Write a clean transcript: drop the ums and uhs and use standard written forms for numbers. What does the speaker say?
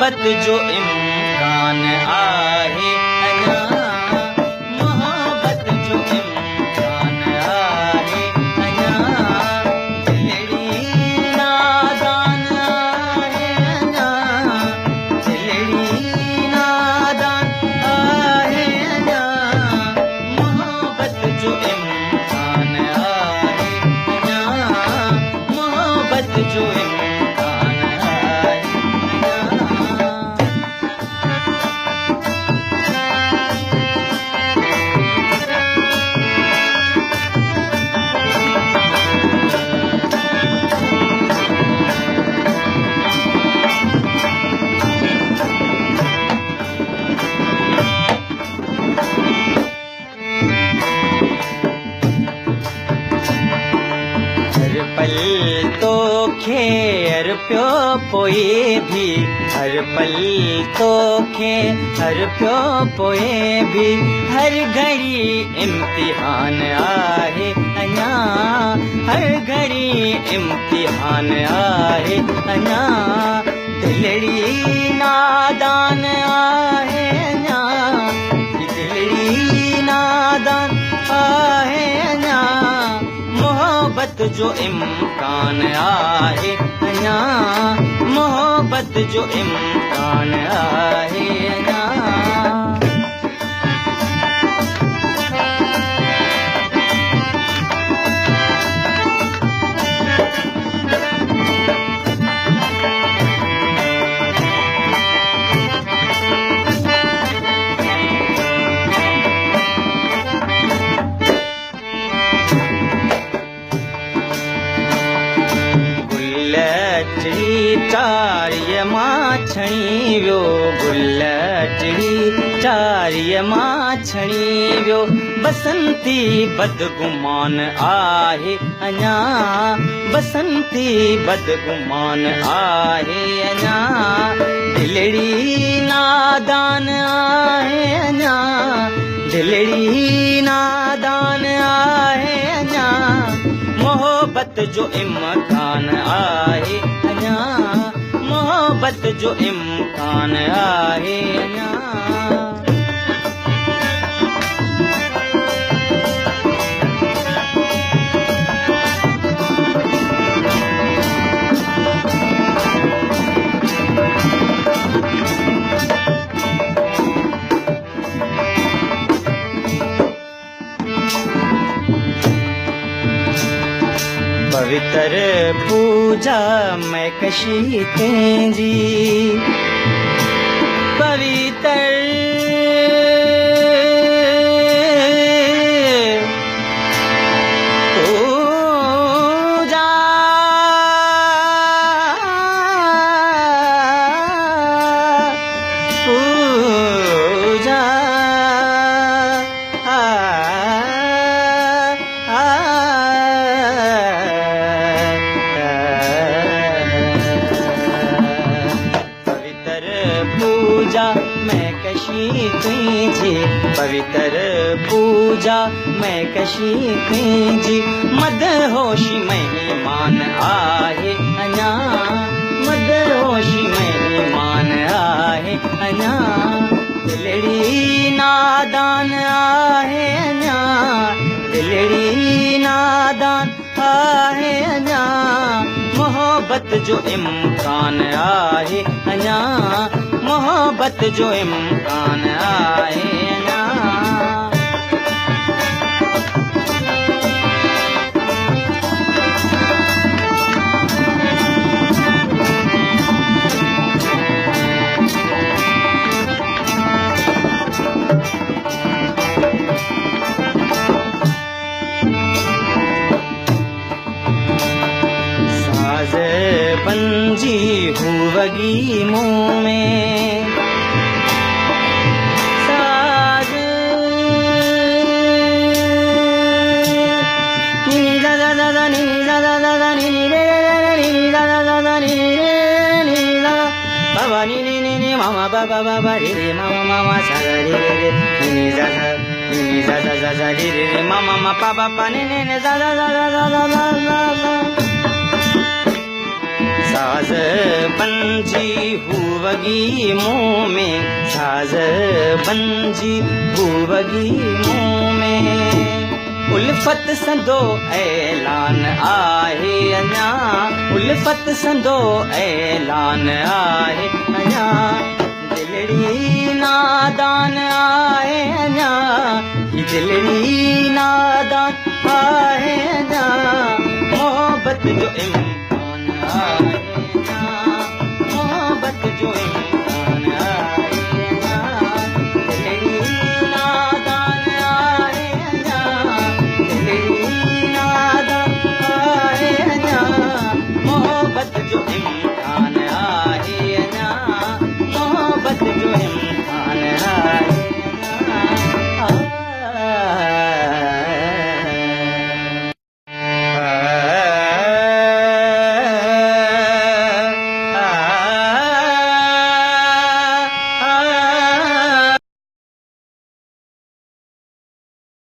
मोहब्बत जो इम्कान आहे अञा मोहब्बत जो इम्कान आहे अञा दिलड़ी नादान आहे अञा दिलड़ी नादान आहे अञा मोहब्बत जो इम्कान आहे अञा मोहब्बत जो इम्कान आहे हर पल तोखे अर्पियो पोइ भी हर पल तोखे अर्पियो पोइ भी हर घड़ी इम्तिहान आहे अञा हर घड़ी इम्तिहान आहे अञा दिलड़ी नादान आहे अञा दिलड़ी नादान आहे अञा मोहब्बत जो इम्कान आहे अञा मोहब्बत जो इम्कान आहे अञा टारिय मां छणी वियो गुलटड़ी टारिय मां छणी वियो बसंती बदगुमान आहे अञा बसंती बदगुमान आहे अञा दिलड़ी नादान आहे अञा दिलड़ी नादान आहे अञा मोहब्बत जो इम्कान आहे अञा मोहब्बत जो इम्कान आहे अञा पवित्र पूजा मैं कशी तेंजी पवित्र पूजा पूजा पूजा मैं कशी तुझी पवित्र पूजा मैं कशी तुझी मदहोशी मेहमान आहे अञा मदहोशी मेहमान आहे अञा दिलड़ी नादान आहे अञा दिलड़ी नादान आहे अञा मोहब्बत जो इम्कान आहे अञा मोहब्बत जो इम्कान आहे अञा साज़ पंजी हुवगी मुँह में साज़ नी दा दा दा दा नी दा दा दा दा नी रे नी दा दा दा दा नी रे नी दा बाबा नी नी नी नी मामा बाबा बाबा रे रे मामा मामा सा रे रे नी दा दा नी दा दा दा दा रे रे मामा मा पापा पा नी नी दा दा दा दा दा दा दा साज़ बनजी हू वॻी मुंहुं में साज़ बनजी हू वॻी मुंहुं में उल्फत संदो ऐलान आहे अञा उल्फत संदो ऐलान आहे अञा दिलड़ी नादान आहे अञा दिलड़ी नादान आहे अञा मोहब्बत जो इम्तिहान आहे अञा मोहब्बत जो इम्तिहान